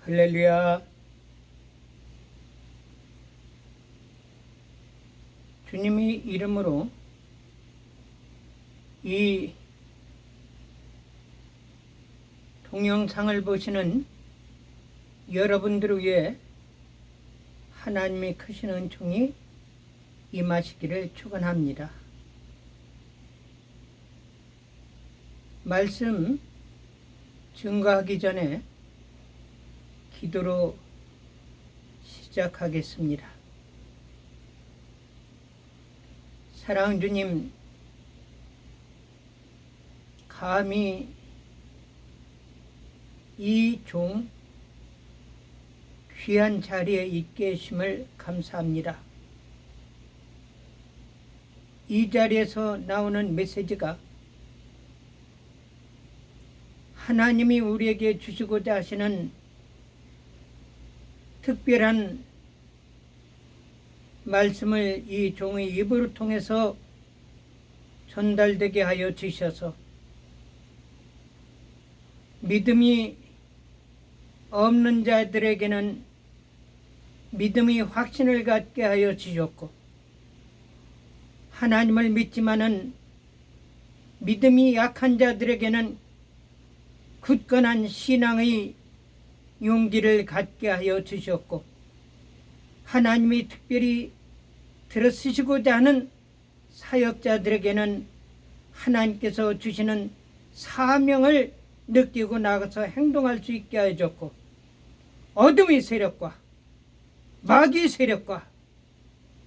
할렐루야. 주님의 이름으로 이 동영상을 보시는 여러분들을 위해 하나님의 크신 은총이 임하시기를 축원합니다. 말씀 증거하기 전에 기도로 시작하겠습니다. 사랑하는 주님, 감히 이 종 귀한 자리에 있게 해주심을 감사합니다. 이 자리에서 나오는 메시지가 하나님이 우리에게 주시고자 하시는 특별한 말씀을 이 종의 입을 통해서 전달되게 하여 주셔서 믿음이 없는 자들에게는 믿음의 확신을 갖게 하여 주셨고, 하나님을 믿지만은 믿음이 약한 자들에게는 굳건한 신앙의 용기를 갖게 하여 주셨고, 하나님이 특별히 들어쓰시고자 하는 사역자들에게는 하나님께서 주시는 사명을 느끼고 나가서 행동할 수 있게 하셨고, 어둠의 세력과 마귀의 세력과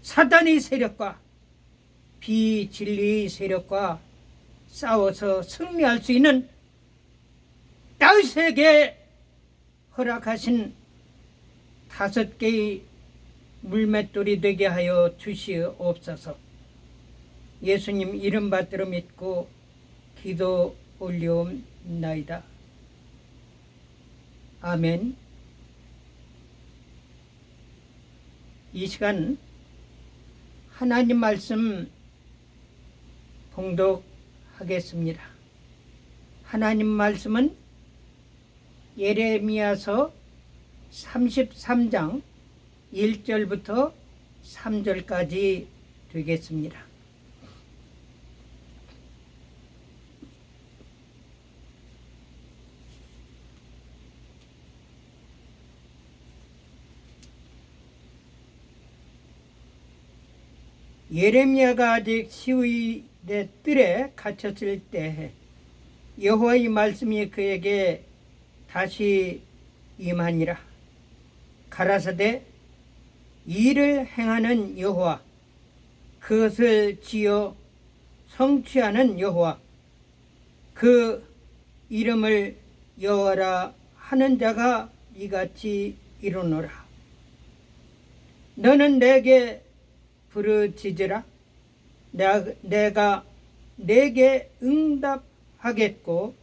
사단의 세력과 비진리의 세력과 싸워서 승리할 수 있는 다윗에게 허락하신 5개의 물맷돌이 되게 하여 주시옵소서. 예수님 이름 받들어 믿고 기도 올려옵나이다. 아멘. 이 시간 하나님 말씀 봉독하겠습니다. 하나님 말씀은 예레미야서 33장 1절부터 3절까지 되겠습니다. 예레미야가 아직 시위의 뜰에 갇혔을 때 여호와의 말씀이 그에게 다시 임하니라. 가라사대 일을 행하는 여호와, 그것을 지어 성취하는 여호와, 그 이름을 여호와라 하는 자가 이같이 이르노라. 너는 내게 부르짖으라. 내가 내게 응답하겠고,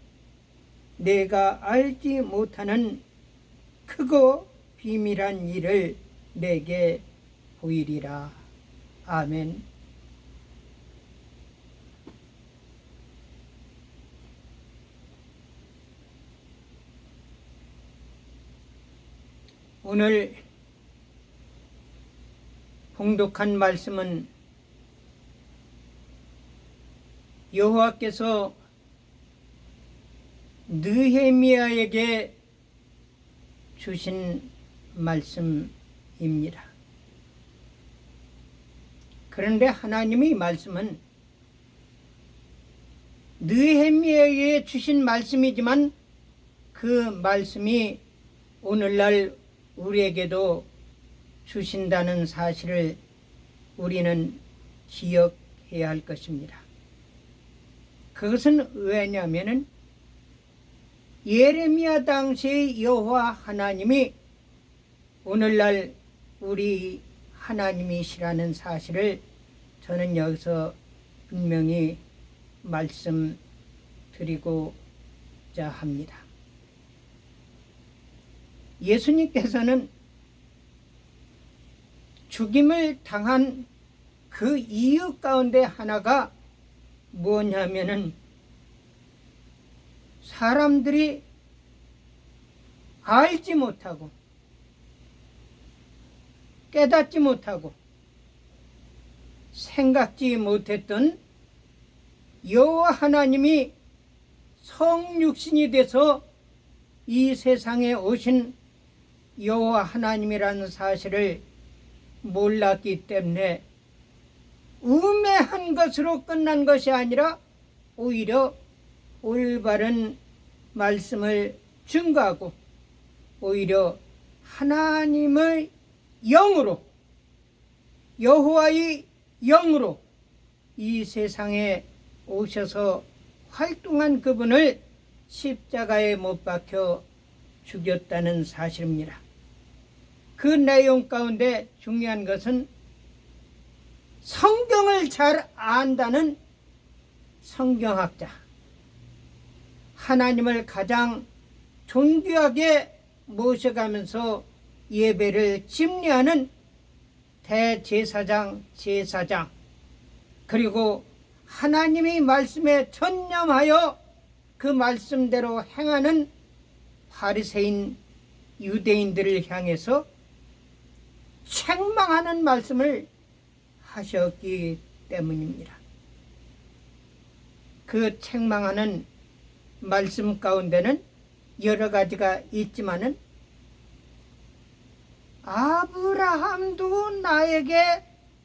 내가 알지 못하는 크고 비밀한 일을 내게 보이리라. 아멘. 오늘 봉독한 말씀은 여호와께서 느헤미야에게 주신 말씀입니다. 그런데 하나님의 말씀은 느헤미야에게 주신 말씀이지만 그 말씀이 오늘날 우리에게도 주신다는 사실을 우리는 기억해야 할 것입니다. 그것은 왜냐하면 예레미야 당시의 여호와 하나님이 오늘날 우리 하나님이시라는 사실을 저는 여기서 분명히 말씀드리고자 합니다. 예수님께서는 죽임을 당한 그 이유 가운데 하나가 뭐냐면은 사람들이 알지 못하고 깨닫지 못하고 생각지 못했던 여호와 하나님이 성육신이 돼서 이 세상에 오신 여호와 하나님이라는 사실을 몰랐기 때문에 우매한 것으로 끝난 것이 아니라 오히려 올바른 말씀을 증거하고 오히려 하나님의 영으로 여호와의 영으로 이 세상에 오셔서 활동한 그분을 십자가에 못 박혀 죽였다는 사실입니다. 그 내용 가운데 중요한 것은 성경을 잘 안다는 성경학자, 하나님을 가장 존귀하게 모셔가면서 예배를 집례하는 대제사장, 제사장, 그리고 하나님의 말씀에 전념하여 그 말씀대로 행하는 바리새인 유대인들을 향해서 책망하는 말씀을 하셨기 때문입니다. 그 책망하는 말씀 가운데는 여러 가지가 있지만은 아브라함도 나에게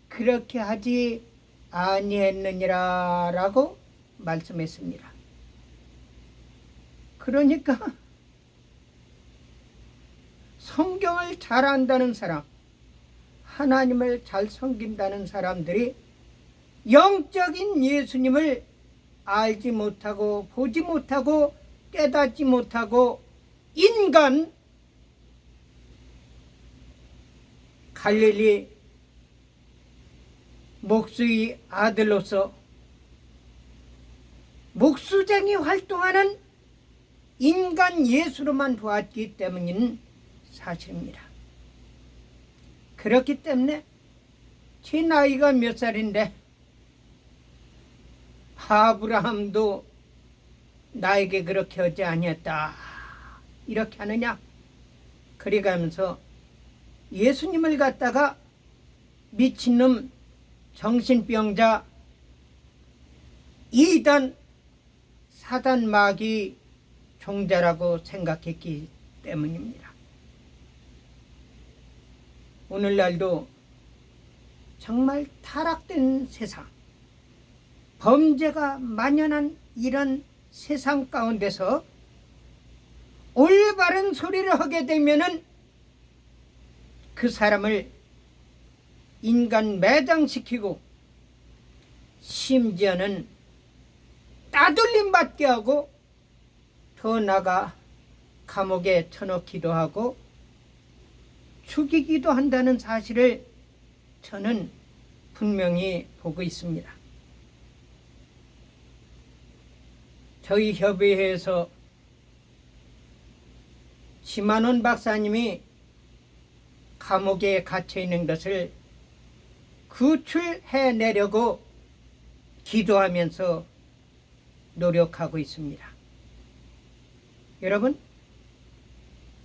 그렇게 하지 아니했느니라 라고 말씀했습니다. 그러니까 성경을 잘 안다는 사람, 하나님을 잘 섬긴다는 사람들이 영적인 예수님을 알지 못하고 보지 못하고 깨닫지 못하고 인간 갈릴리 목수의 아들로서 목수쟁이 활동하는 인간 예수로만 보았기 때문인 사실입니다. 그렇기 때문에 제 나이가 몇 살인데 아브라함도 나에게 그렇게 하지 아니했다 이렇게 하느냐, 그래가면서 예수님을 갖다가 미친놈, 정신병자, 이단, 사단 마귀 종자라고 생각했기 때문입니다. 오늘날도 정말 타락된 세상, 범죄가 만연한 이런 세상 가운데서 올바른 소리를 하게 되면은 그 사람을 인간 매장시키고 심지어는 따돌림 받게 하고 더 나아가 감옥에 쳐넣기도 하고 죽이기도 한다는 사실을 저는 분명히 보고 있습니다. 저희 협의회에서 지만원 박사님이 감옥에 갇혀 있는 것을 구출해내려고 기도하면서 노력하고 있습니다. 여러분,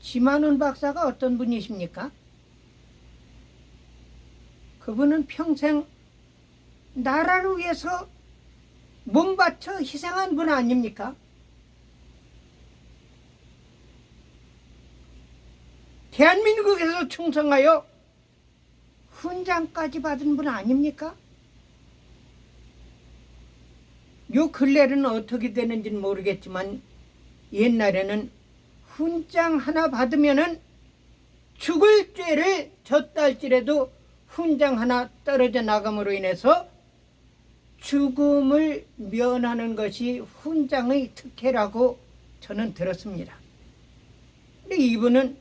지만원 박사가 어떤 분이십니까? 그분은 평생 나라를 위해서 몸바쳐 희생한 분 아닙니까? 대한민국에서 충성하여 훈장까지 받은 분 아닙니까? 요 근래는 어떻게 되는지는 모르겠지만 옛날에는 훈장 하나 받으면은 죽을 죄를 졌다 할지라도 훈장 하나 떨어져 나감으로 인해서 죽음을 면하는 것이 훈장의 특혜라고 저는 들었습니다. 근데 이분은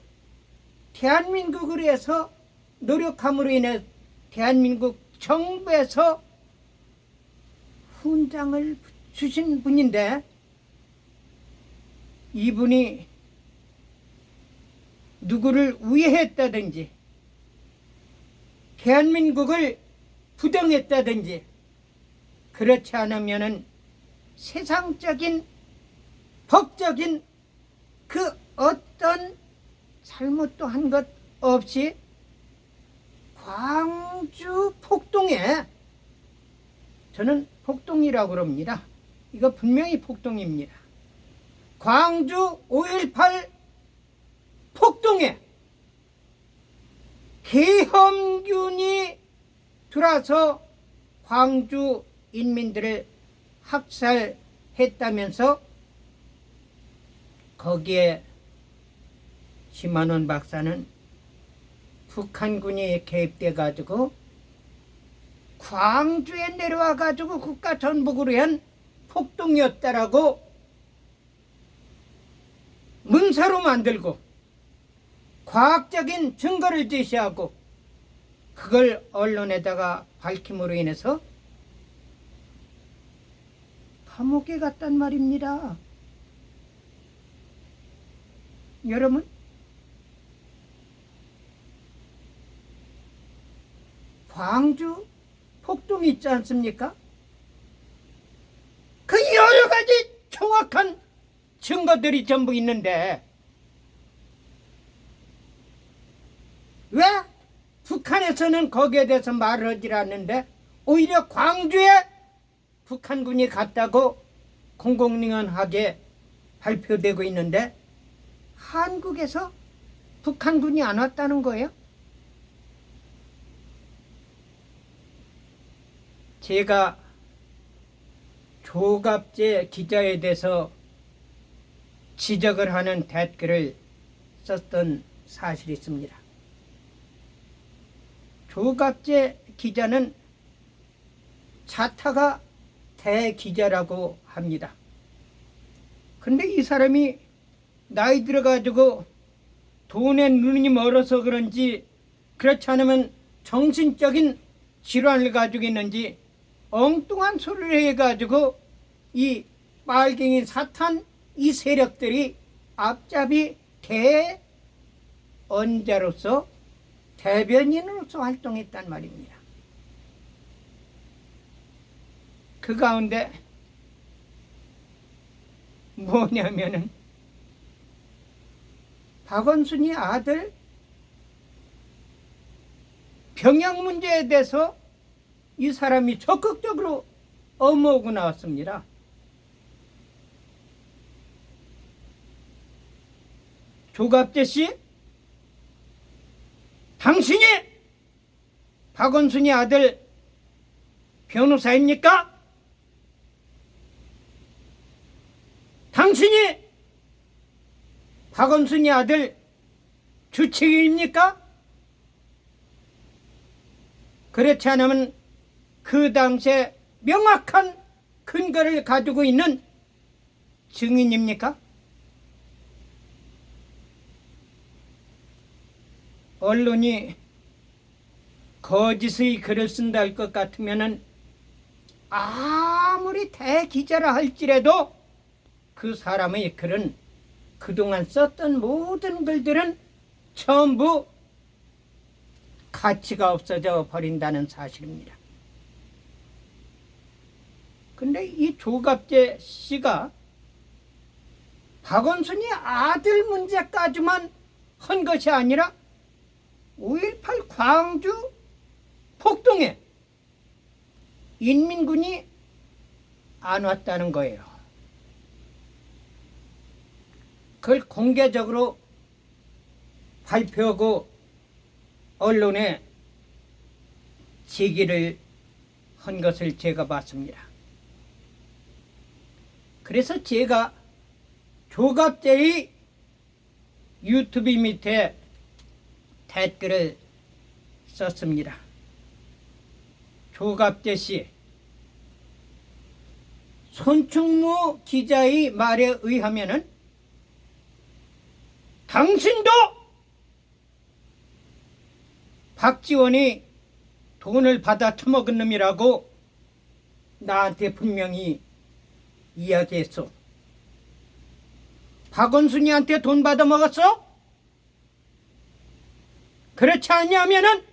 대한민국을 위해서 노력함으로 인해 대한민국 정부에서 훈장을 주신 분인데 이분이 누구를 우애했다든지 대한민국을 부정했다든지 그렇지 않으면은 세상적인 법적인 그 어떤 잘못도 한 것 없이 광주 폭동에, 저는 폭동이라고 그럽니다. 이거 분명히 폭동입니다. 광주 5.18 폭동에 계엄군이 들어와서 광주 인민들을 학살했다면서 거기에 심한원 박사는 북한군이 개입돼 가지고 광주에 내려와 가지고 국가 전복으로 한 폭동이었다라고 문서로 만들고 과학적인 증거를 제시하고 그걸 언론에다가 밝힘으로 인해서 감옥에 갔단 말입니다. 여러분, 광주 폭동이 있지 않습니까? 그 여러 가지 정확한 증거들이 전부 있는데 왜 북한에서는 거기에 대해서 말을 하지 않는데 오히려 광주에 북한군이 갔다고 공공연하게 발표되고 있는데 한국에서 북한군이 안 왔다는 거예요? 제가 조갑재 기자에 대해서 지적을 하는 댓글을 썼던 사실이 있습니다. 조갑재 기자는 자타가 대기자라고 합니다. 근데 이 사람이 나이 들어가지고 돈에 눈이 멀어서 그런지 그렇지 않으면 정신적인 질환을 가지고 있는지 엉뚱한 소리를 해가지고 이 빨갱이 사탄 이 세력들이 앞잡이 대언자로서 대변인으로서 활동했단 말입니다. 그 가운데 뭐냐면은 박원순이 아들 병역 문제에 대해서 이 사람이 적극적으로 엄호하고 나왔습니다. 조갑재 씨, 당신이 박원순이 아들 변호사입니까? 당신이 박원순이 아들 주치의입니까? 그렇지 않으면 그 당시에 명확한 근거를 가지고 있는 증인입니까? 언론이 거짓의 글을 쓴다 할 것 같으면은 아무리 대기자라 할지라도 그 사람의 글은 그동안 썼던 모든 글들은 전부 가치가 없어져 버린다는 사실입니다. 근데 이 조갑재 씨가 박원순이 아들 문제까지만 한 것이 아니라 5.18 광주 폭동에 인민군이 안 왔다는 거예요. 그걸 공개적으로 발표하고 언론에 제기를 한 것을 제가 봤습니다. 그래서 제가 조갑재의 유튜브 밑에 댓글을 썼습니다. 조갑재 씨, 손충무 기자의 말에 의하면은 당신도 박지원이 돈을 받아 처먹은 놈이라고 나한테 분명히 이야기했어. 박원순이한테 돈 받아 먹었어? 그렇지 않냐면은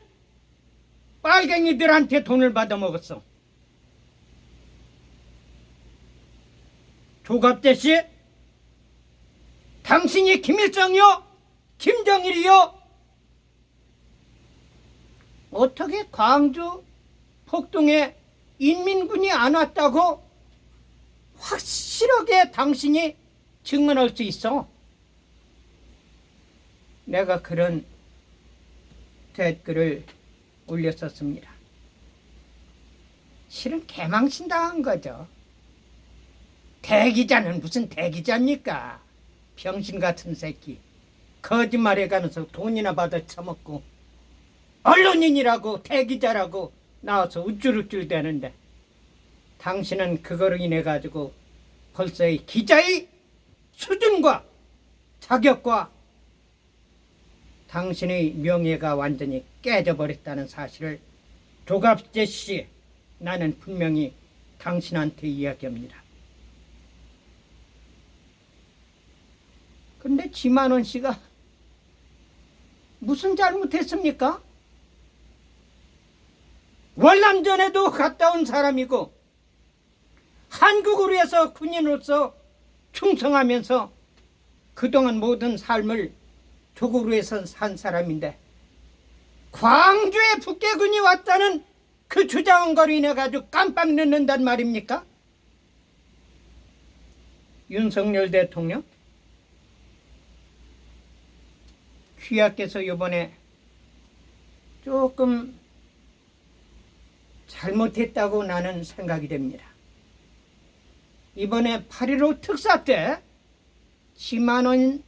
빨갱이들한테 돈을 받아 먹었어. 조갑재 씨, 당신이 김일성이요? 김정일이요? 어떻게 광주 폭동에 인민군이 안 왔다고 확실하게 당신이 증언할 수 있어? 내가 그런 댓글을 올렸었습니다. 실은 개망신당한 거죠. 대기자는 무슨 대기자입니까? 병신 같은 새끼. 거짓말해가면서 돈이나 받아 처먹고 언론인이라고 대기자라고 나와서 우쭐우쭐 대는데, 당신은 그거로 인해 가지고 벌써 이 기자의 수준과 자격과 당신의 명예가 완전히 깨져버렸다는 사실을 조갑제씨, 나는 분명히 당신한테 이야기합니다. 근데 지만원 씨가 무슨 잘못했습니까? 월남전에도 갔다 온 사람이고 한국을 위해서 군인으로서 충성하면서 그동안 모든 삶을 조국을 위해서 산 사람인데, 광주에 북괴군이 왔다는 그 주장거로 인해 가지고 깜빡 늦는단 말입니까? 윤석열 대통령, 귀하께서 이번에 조금 잘못했다고 나는 생각이 됩니다. 이번에 8.15 특사 때 지만원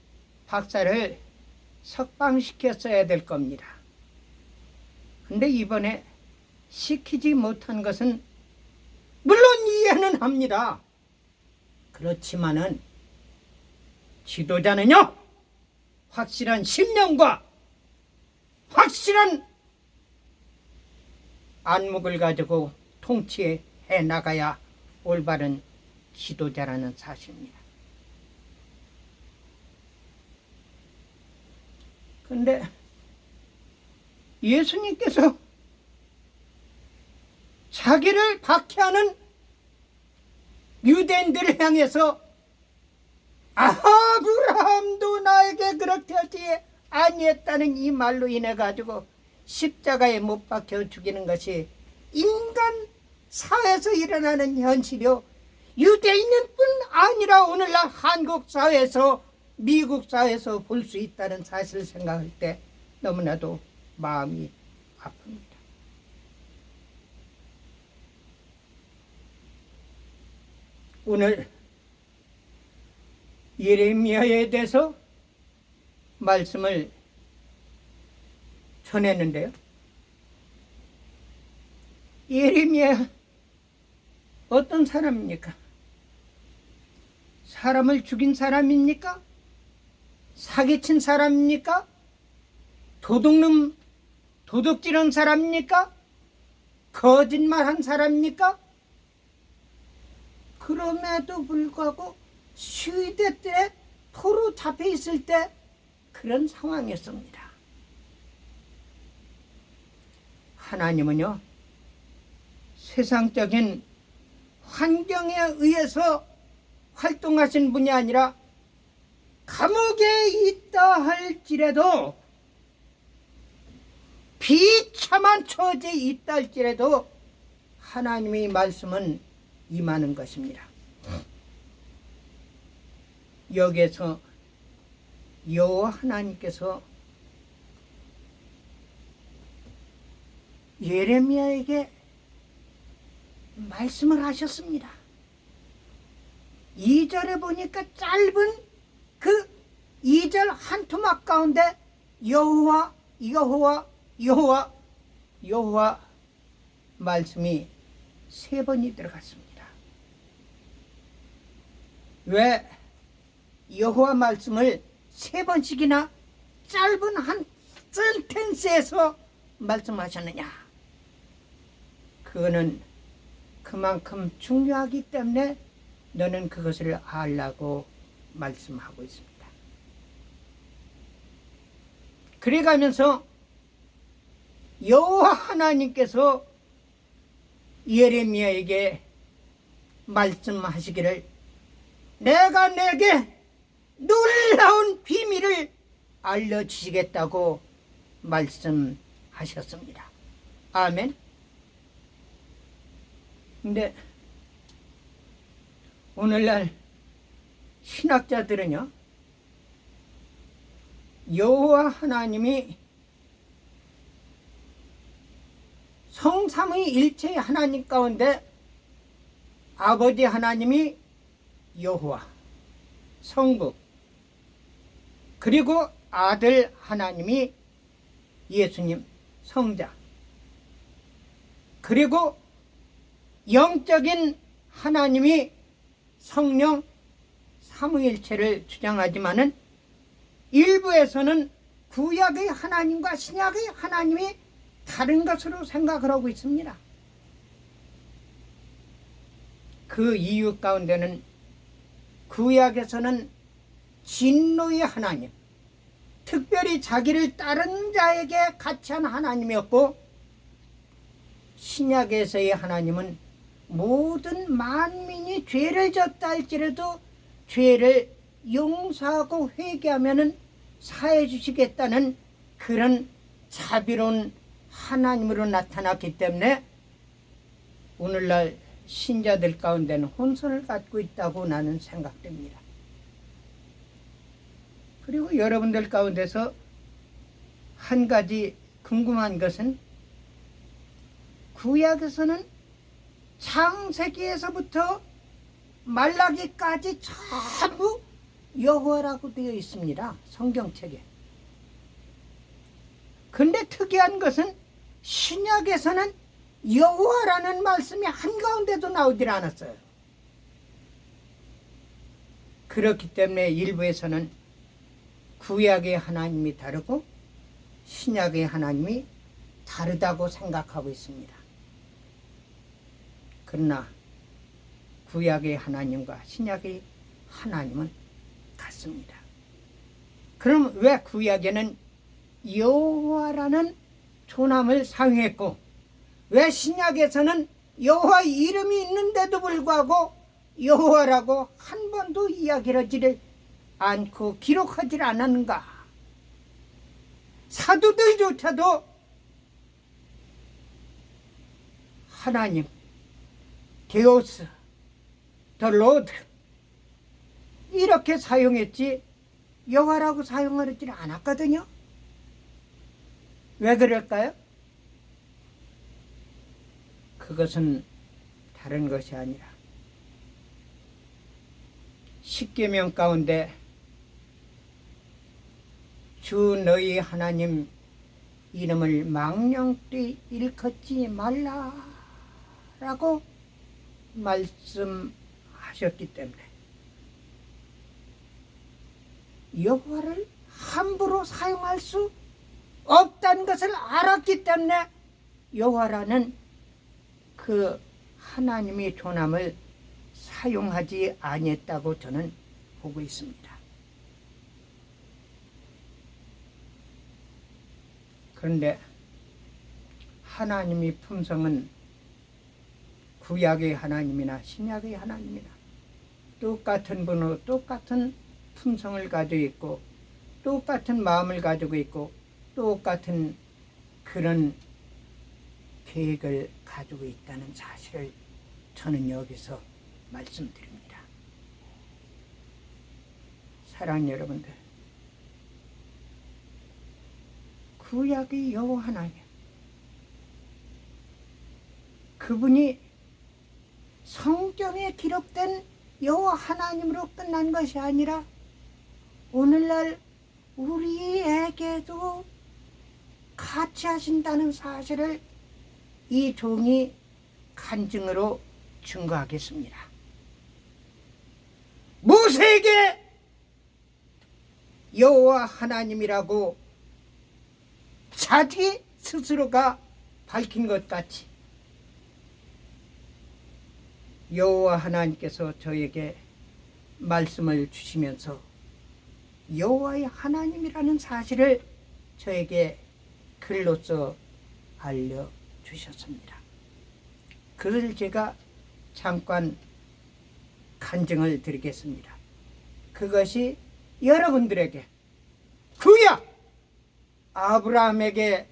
박사를 석방시켰어야 될 겁니다. 근데 이번에 시키지 못한 것은 물론 이해는 합니다. 그렇지만은 지도자는요, 확실한 신념과 확실한 안목을 가지고 통치해 나가야 올바른 지도자라는 사실입니다. 그런데 예수님께서 자기를 박해하는 유대인들을 향해서 아브라함도 나에게 그렇게 하지 아니했다는 이 말로 인해 가지고 십자가에 못 박혀 죽이는 것이 인간 사회에서 일어나는 현실이요, 유대인은 뿐 아니라 오늘날 한국 사회에서, 미국 사회에서 볼 수 있다는 사실을 생각할 때 너무나도 마음이 아픕니다. 오늘 예레미야에 대해서 말씀을 전했는데요, 예레미야 어떤 사람입니까? 사람을 죽인 사람입니까? 사기친 사람입니까? 도둑질한 사람입니까? 거짓말한 사람입니까? 그럼에도 불구하고 시위대 때 포로 잡혀 있을 때 그런 상황이었습니다. 하나님은요, 세상적인 환경에 의해서 활동하신 분이 아니라 감옥에 있다 할지라도, 비참한 처지에 있다 할지라도 하나님의 말씀은 임하는 것입니다. 여기에서 여호와 하나님께서 예레미야에게 말씀을 하셨습니다. 2절에 보니까 짧은 그 2절 한 토막 가운데 여호와 여호와 여호와 여호와 말씀이 3번이 들어갔습니다. 왜 여호와 말씀을 3번씩이나 짧은 한 센텐스에서 말씀하셨느냐? 그거는 그만큼 중요하기 때문에 너는 그것을 알라고 말씀하고 있습니다. 그래가면서 여호와 하나님께서 예레미야에게 말씀하시기를, 내가 내게 놀라운 비밀을 알려주시겠다고 말씀하셨습니다. 아멘. 근데 오늘날 신학자들은요, 여호와 하나님이 성삼위일체 하나님 가운데 아버지 하나님이 여호와, 성부, 그리고 아들 하나님이 예수님, 성자, 그리고 영적인 하나님이 성령, 삼위일체를 주장하지만은 일부에서는 구약의 하나님과 신약의 하나님이 다른 것으로 생각을 하고 있습니다. 그 이유 가운데는 구약에서는 진노의 하나님, 특별히 자기를 따른 자에게 가치한 하나님이었고, 신약에서의 하나님은 모든 만민이 죄를 졌다 할지라도 죄를 용서하고 회개하면 사해 주시겠다는 그런 자비로운 하나님으로 나타났기 때문에 오늘날 신자들 가운데는 혼선을 갖고 있다고 나는 생각됩니다. 그리고 여러분들 가운데서 한 가지 궁금한 것은, 구약에서는 창세기에서부터 말라기까지 전부 여호와라고 되어 있습니다. 성경책에. 근데 특이한 것은 신약에서는 여호와라는 말씀이 한가운데도 나오질 않았어요. 그렇기 때문에 일부에서는 구약의 하나님이 다르고 신약의 하나님이 다르다고 생각하고 있습니다. 그러나 구약의 하나님과 신약의 하나님은 같습니다. 그럼 왜 구약에는 여호와라는 조남을 사용했고, 왜 신약에서는 여호와 이름이 있는데도 불구하고 여호와라고 한 번도 이야기를 하지를 않고 기록하지 않았는가? 사도들조차도 하나님, 데오스, 더 로드 이렇게 사용했지 여호와라고 사용하지 않았거든요. 왜 그럴까요? 그것은 다른 것이 아니라 십계명 가운데 주 너희 하나님 이름을 망령되이 일컫지 말라라고 말씀하셨기 때문에 여호와를 함부로 사용할 수 없다는 것을 알았기 때문에 여호와라는 그 하나님의 존함을 사용하지 아니했다고 저는 보고 있습니다. 그런데 하나님의 품성은 구약의 하나님이나 신약의 하나님이나 똑같은 번호, 똑같은 품성을 가지고 있고 똑같은 마음을 가지고 있고 똑같은 그런 계획을 가지고 있다는 사실을 저는 여기서 말씀드립니다. 사랑하는 여러분들, 구약의 여호와 하나님, 그분이 성경에 기록된 여호와 하나님으로 끝난 것이 아니라 오늘날 우리에게도 같이 하신다는 사실을 이 종이 간증으로 증거하겠습니다. 모세에게 여호와 하나님이라고 자기 스스로가 밝힌 것 같이 여호와 하나님께서 저에게 말씀을 주시면서 여호와의 하나님이라는 사실을 저에게 글로써 알려주셨습니다. 그것을 제가 잠깐 간증을 드리겠습니다. 그것이 여러분들에게 구약, 아브라함에게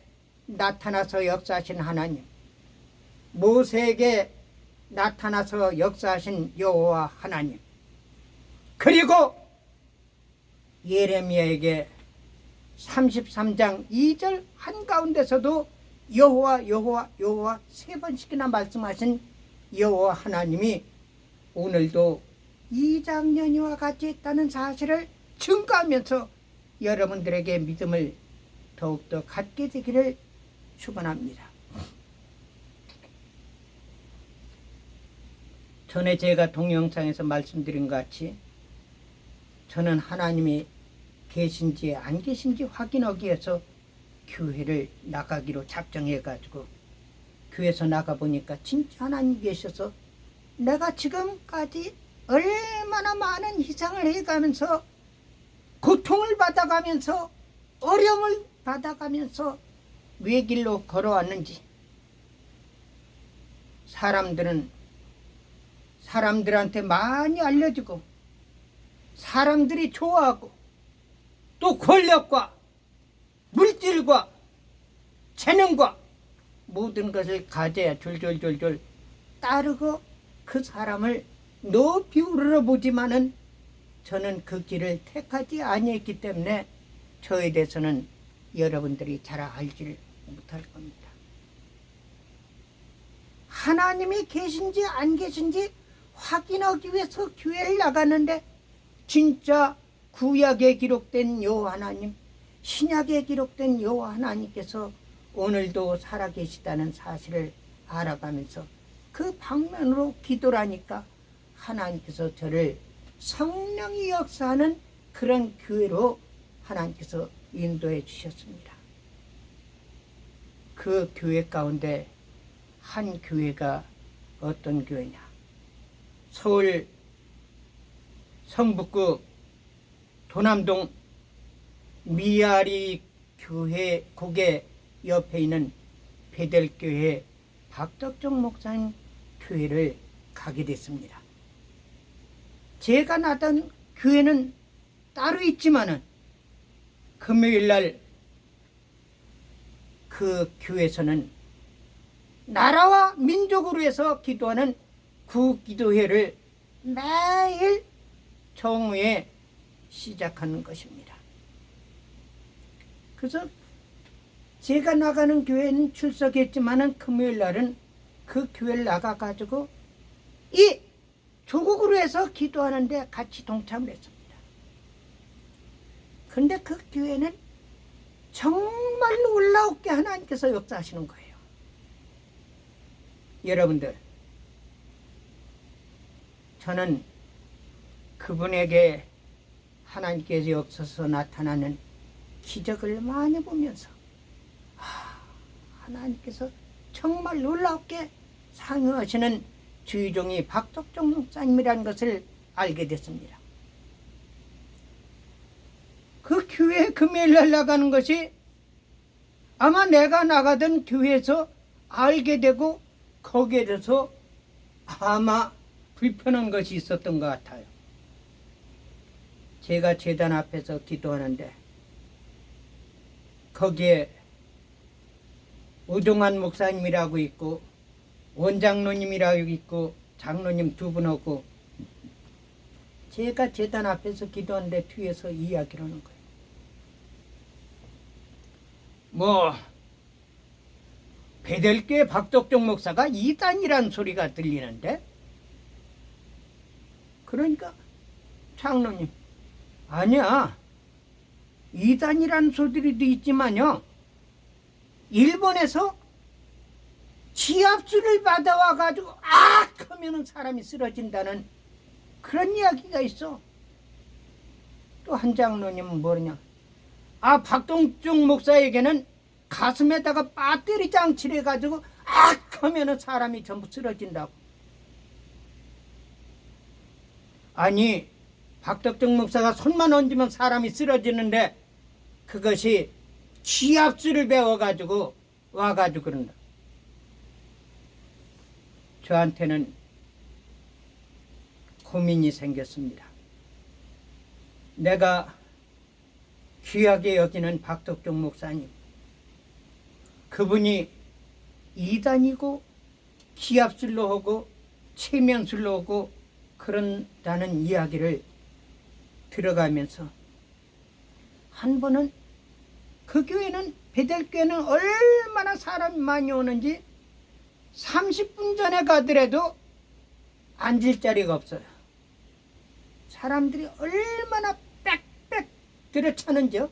나타나서 역사하신 하나님, 모세에게 나타나서 역사하신 여호와 하나님, 그리고 예레미야에게 33장 2절 한가운데서도 여호와 여호와 여호와 3번씩이나 말씀하신 여호와 하나님이 오늘도 이 장면이와 같이 있다는 사실을 증거하면서 여러분들에게 믿음을 더욱더 갖게 되기를 축원합니다. 전에 제가 동영상에서 말씀드린 것 같이 저는 하나님이 계신지 안 계신지 확인하기 위해서 교회를 나가기로 작정해가지고 교회에서 나가보니까 진짜 하나님 계셔서 내가 지금까지 얼마나 많은 희생을 해가면서 고통을 받아가면서 어려움을 받아가면서 외길로 걸어왔는지, 사람들한테 많이 알려지고 사람들이 좋아하고 또 권력과 물질과 재능과 모든 것을 가져야 졸졸졸졸 따르고 그 사람을 높이 우러러보지만은 저는 그 길을 택하지 아니했기 때문에 저에 대해서는 여러분들이 잘 알지 못할 겁니다. 하나님이 계신지 안 계신지 확인하기 위해서 교회를 나가는데 진짜 구약에 기록된 여호와 하나님, 신약에 기록된 여호와 하나님께서 오늘도 살아계시다는 사실을 알아가면서 그 방면으로 기도를 하니까 하나님께서 저를 성령이 역사하는 그런 교회로 하나님께서 인도해 주셨습니다. 그 교회 가운데 한 교회가 어떤 교회냐? 서울 성북구 도남동 미아리 교회 고개 옆에 있는 베델교회 박덕종 목사님 교회를 가게 됐습니다. 제가 나던 교회는 따로 있지만은 금요일날 그 교회에서는 나라와 민족으로 해서 기도하는 구기도회를 매일 정오에 시작하는 것입니다. 그래서 제가 나가는 교회는 출석했지만은 금요일 날은 그 교회를 나가가지고 이 조국으로 해서 기도하는데 같이 동참을 했습니다. 근데 그 교회는 정말로 놀라웠게 하나님께서 역사하시는 거예요. 여러분들, 저는 그분에게 하나님께서 역사서 나타나는 기적을 많이 보면서 하나님께서 정말 놀랍게 상응하시는 주의종이 박덕종 목사님이라는 것을 알게 됐습니다. 그 교회에 금요일날 나가는 것이 아마 내가 나가던 교회에서 알게 되고 거기에 대해서 아마 불편한 것이 있었던 것 같아요. 제가 제단 앞에서 기도하는데 거기에 오종환 목사님이라고 있고 원장로님이라고 있고 장로님 두 분하고 제가 제단 앞에서 기도하는데 뒤에서 이야기를 하는 거예요. 베델교회 박덕종 목사가 이단이란 소리가 들리는데, 그러니까 장로님, 아니야, 이단이란 소리도 있지만요, 일본에서 지압수를 받아와가지고 악 하면은 사람이 쓰러진다는 그런 이야기가 있어. 또 한 장로님은 뭐냐, 박동중 목사에게는 가슴에다가 배터리 장치를 해가지고 악 하면은 사람이 전부 쓰러진다고. 아니, 박덕중 목사가 손만 얹으면 사람이 쓰러지는데 그것이 지압수를 배워가지고 와가지고 그런다. 저한테는 고민이 생겼습니다. 내가 귀하게 여기는 박덕종 목사님, 그분이 이단이고 기합술로 하고 체면술로 하고 그런다는 이야기를 들어가면서 한 번은 그 교회는 베델교회는 얼마나 사람이 많이 오는지 30분 전에 가더라도 앉을 자리가 없어요. 사람들이 얼마나 빽빽 들어차는지요.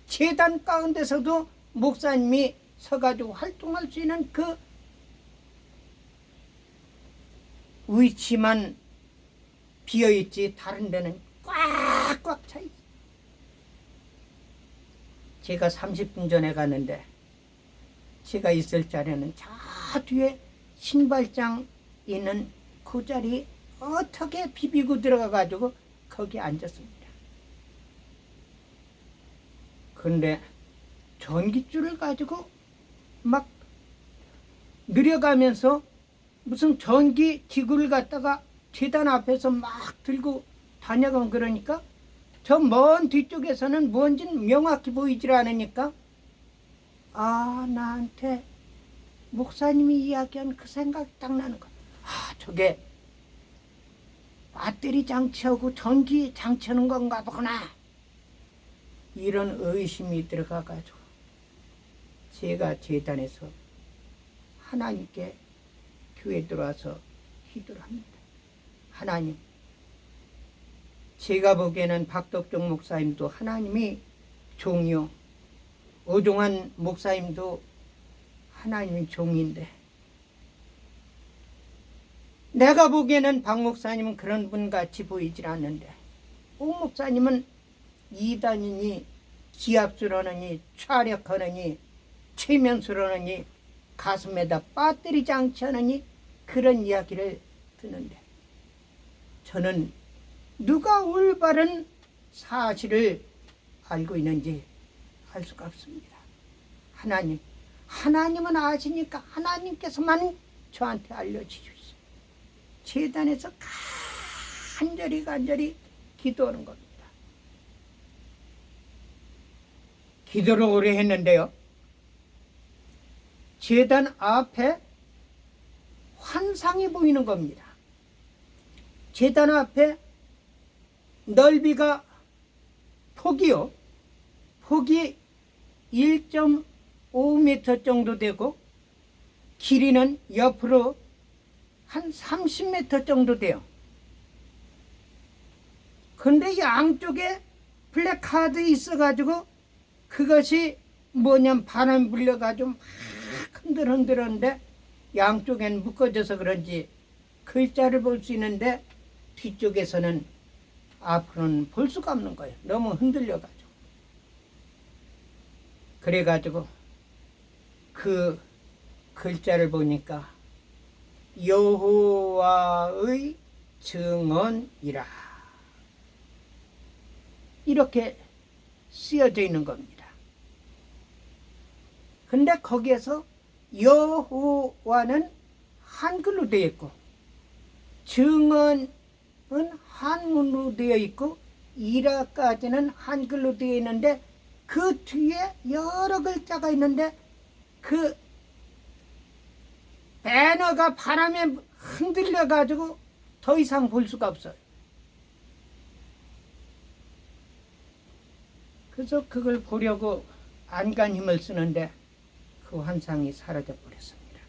제단 가운데서도 목사님이 서가지고 활동할 수 있는 그 위치만 비어있지 다른 데는 꽉꽉 차 있어요. 제가 30분 전에 갔는데 제가 있을 자리는 저 뒤에 신발장 있는 그 자리 어떻게 비비고 들어가가지고 거기 앉았습니다. 그런데 전깃줄을 가지고 막 느려가면서 무슨 전기 기구를 갖다가 재단 앞에서 막 들고 다녀가면 그러니까 저 먼 뒤쪽에서는 뭔지는 명확히 보이질 않으니까 아 나한테 목사님이 이야기한 그 생각이 딱 나는 거야. 아 저게 배터리 장치하고 전기 장치하는 건가 보구나. 이런 의심이 들어가가지고 제가 재단에서 하나님께 교회 들어와서 기도를 합니다. 하나님, 제가 보기에는 박덕종 목사님도 하나님이 종이요, 오종환 목사님도 하나님이 종인데 내가 보기에는 박 목사님은 그런 분같이 보이질 않는데 오 목사님은 이단이니 기합술하느니 촬역하느니 최면술하느니 가슴에다 배터리 장치하느니 그런 이야기를 듣는데 저는 누가 올바른 사실을 알고 있는지 알 수가 없습니다. 하나님은 아시니까 하나님께서만 저한테 알려주십시오. 재단에서 간절히 기도하는 겁니다. 기도를 오래 했는데요. 재단 앞에 환상이 보이는 겁니다. 재단 앞에 넓이가 폭이 1.5m 정도 되고 길이는 옆으로 한 30m 정도 돼요. 근데 양쪽에 플래카드 있어가지고 그것이 뭐냐면 바람 불려가지고 막 흔들흔들었는데 양쪽에는 묶어져서 그런지 글자를 볼 수 있는데 뒤쪽에서는 앞으로는 볼 수가 없는 거예요. 너무 흔들려가지고. 그래가지고 그 글자를 보니까 여호와의 증언이라 이렇게 쓰여져 있는 겁니다. 근데 거기에서 여호와는 한글로 되어 있고 증언은 한문으로 되어 있고 이라까지는 한글로 되어 있는데 그 뒤에 여러 글자가 있는데 그 배너가 바람에 흔들려 가지고 더 이상 볼 수가 없어요. 그래서 그걸 보려고 안간 힘을 쓰는데 그 환상이 사라져 버렸습니다.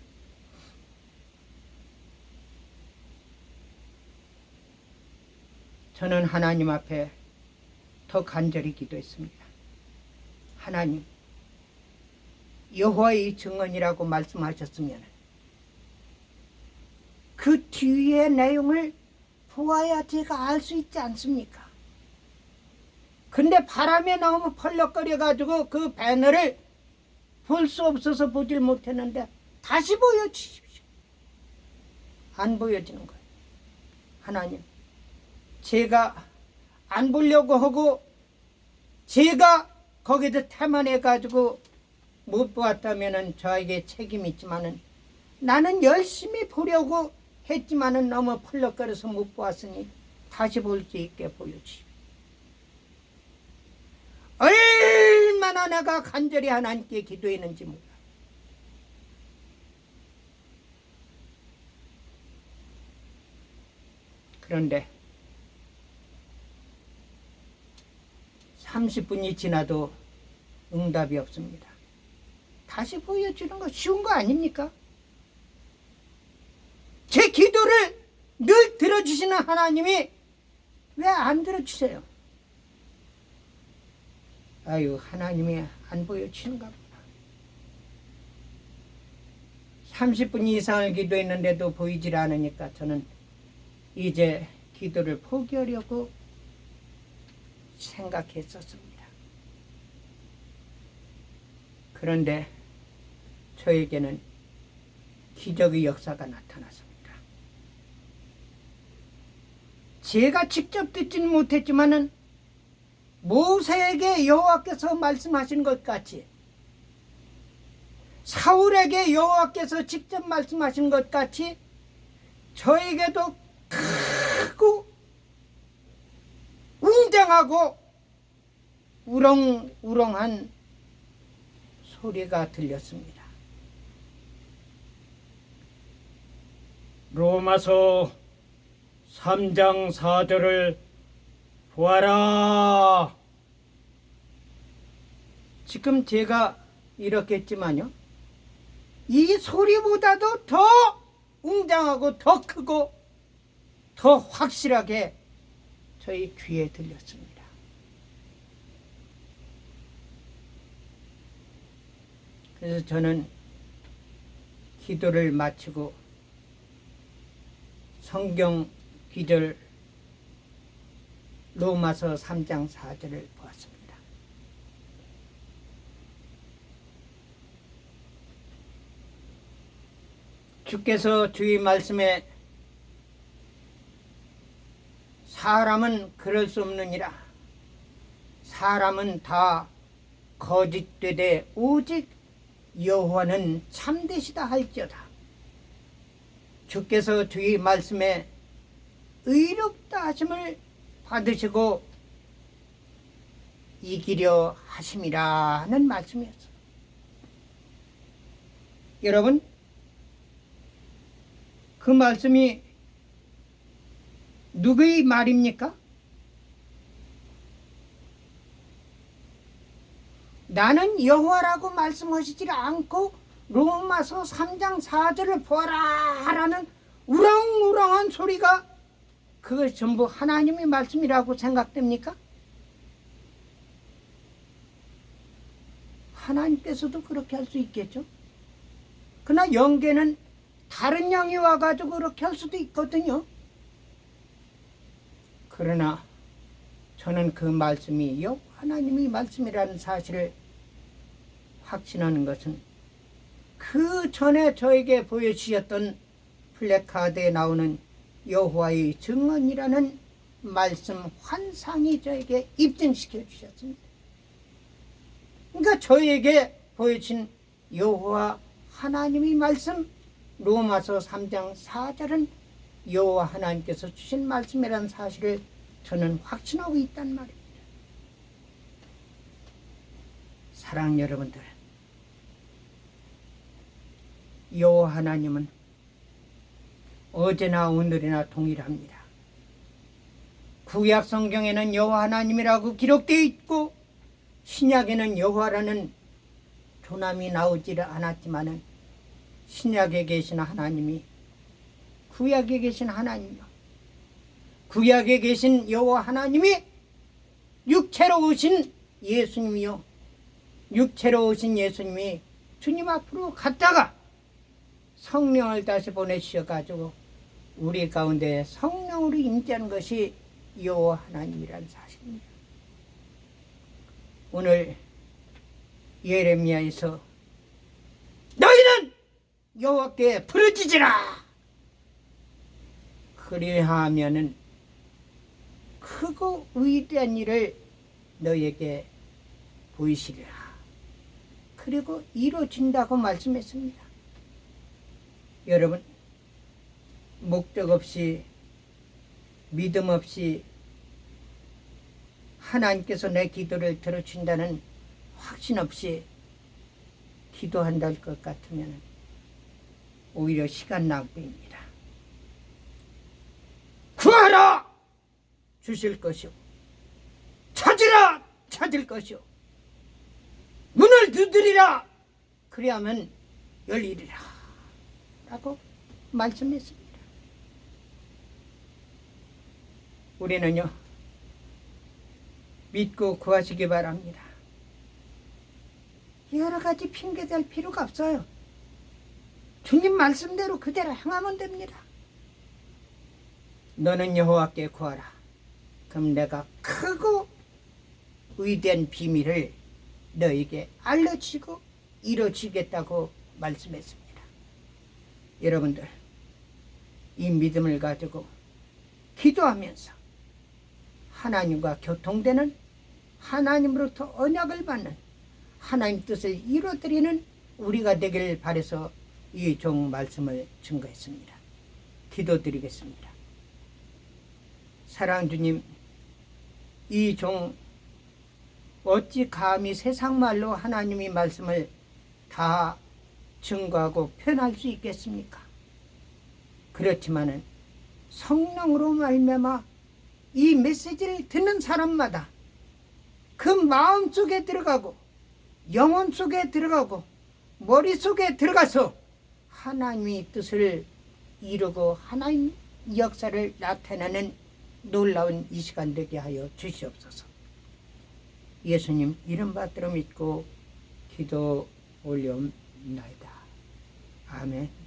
저는 하나님 앞에 더 간절히 기도했습니다. 하나님, 여호와의 증언이라고 말씀하셨으면 그 뒤의 내용을 보아야 제가 알 수 있지 않습니까? 근데 바람에 너무 펄럭거려가지고 그 배너를 볼 수 없어서 보질 못했는데 다시 보여주십시오. 안 보여지는 거예요. 하나님, 제가 안 보려고 하고 제가 거기서 태만해가지고 못 보았다면 저에게 책임이 있지만은 나는 열심히 보려고 했지만은 너무 펄럭거려서 못 보았으니 다시 볼 수 있게 보여주십시오. 얼마나 내가 간절히 하나님께 기도했는지 몰라. 그런데 30분이 지나도 응답이 없습니다. 다시 보여주는 거 쉬운 거 아닙니까? 제 기도를 늘 들어주시는 하나님이 왜 안 들어주세요? 아유, 하나님이 안 보여주는가 보다. 30분 이상을 기도했는데도 보이질 않으니까 저는 이제 기도를 포기하려고 생각했었습니다. 그런데 저에게는 기적의 역사가 나타났습니다. 제가 직접 듣지는 못했지만은 모세에게 여호와께서 말씀하신 것 같이, 사울에게 여호와께서 직접 말씀하신 것 같이 저에게도 크고 웅장하고 우렁우렁한 소리가 들렸습니다. 로마서 3장 4절을 보아라. 지금 제가 이렇게 했지만요, 이 소리보다도 더 웅장하고 더 크고 더 확실하게 저희 귀에 들렸습니다. 그래서 저는 기도를 마치고 성경 기절 로마서 3장 4절을 보았습니다. 주께서 주의 말씀에 사람은 그럴 수 없느니라. 사람은 다 거짓되되 오직 여호와는 참되시다 할지어다. 주께서 주의 말씀에 의롭다 하심을 받으시고 이기려 하심이라는 말씀이었어요. 여러분, 그 말씀이 누구의 말입니까? 나는 여호와라고 말씀하시지 않고 로마서 3장 4절을 보아라 라는 우렁우렁한 소리가 그것이 전부 하나님의 말씀이라고 생각됩니까? 하나님께서도 그렇게 할 수 있겠죠. 그러나 영계는 다른 영이 와가지고 그렇게 할 수도 있거든요. 그러나 저는 그 말씀이 하나님의 말씀이라는 사실을 확신하는 것은 그 전에 저에게 보여주셨던 플래카드에 나오는 여호와의 증언이라는 말씀 환상이 저에게 입증시켜 주셨습니다. 그러니까 저에게 보여진 여호와 하나님의 말씀 로마서 3장 4절은 여호와 하나님께서 주신 말씀이라는 사실을 저는 확신하고 있단 말입니다. 사랑 여러분들, 여호와 하나님은 어제나 오늘이나 동일합니다. 구약 성경에는 여호와 하나님이라고 기록되어 있고 신약에는 여호와라는 조남이 나오지 않았지만은 신약에 계신 하나님이 구약에 계신 하나님이요, 구약에 계신 여호와 하나님이 육체로 오신 예수님이요, 육체로 오신 예수님이 주님 앞으로 갔다가 성령을 다시 보내주셔가지고 우리 가운데 성령으로 임재하는 것이 여호와 하나님이라는 사실입니다. 오늘 예레미야에서 너희는 여호와께 부르짖으라, 그리하면은 크고 위대한 일을 너희에게 보이시리라. 그리고 이루어진다고 말씀했습니다. 여러분, 목적 없이 믿음 없이 하나님께서 내 기도를 들어준다는 확신 없이 기도한다 할 것 같으면 오히려 시간 낭비입니다. 구하라! 주실 것이오. 찾으라 찾을 것이오. 문을 두드리라 그리하면 열리리라 라고 말씀했습니다. 우리는요 믿고 구하시기 바랍니다. 여러 가지 핑계 댈 필요가 없어요. 주님 말씀대로 그대로 행하면 됩니다. 너는 여호와께 구하라. 그럼 내가 크고 위대한 비밀을 너에게 알려주고 이루어지겠다고 말씀했습니다. 여러분들 이 믿음을 가지고 기도하면서 하나님과 교통되는, 하나님으로부터 언약을 받는, 하나님 뜻을 이루어드리는 우리가 되길 바라서 이 종 말씀을 증거했습니다. 기도드리겠습니다. 사랑하는 주님, 이 종 어찌 감히 세상 말로 하나님의 말씀을 다 증거하고 표현할 수 있겠습니까? 그렇지만은 성령으로 말미암아 이 메시지를 듣는 사람마다 그 마음 속에 들어가고 영혼 속에 들어가고 머릿속에 들어가서 하나님의 뜻을 이루고 하나님 역사를 나타내는 놀라운 이 시간 되게 하여 주시옵소서. 예수님 이름 받들어 믿고 기도 올려옵나이다. 아멘.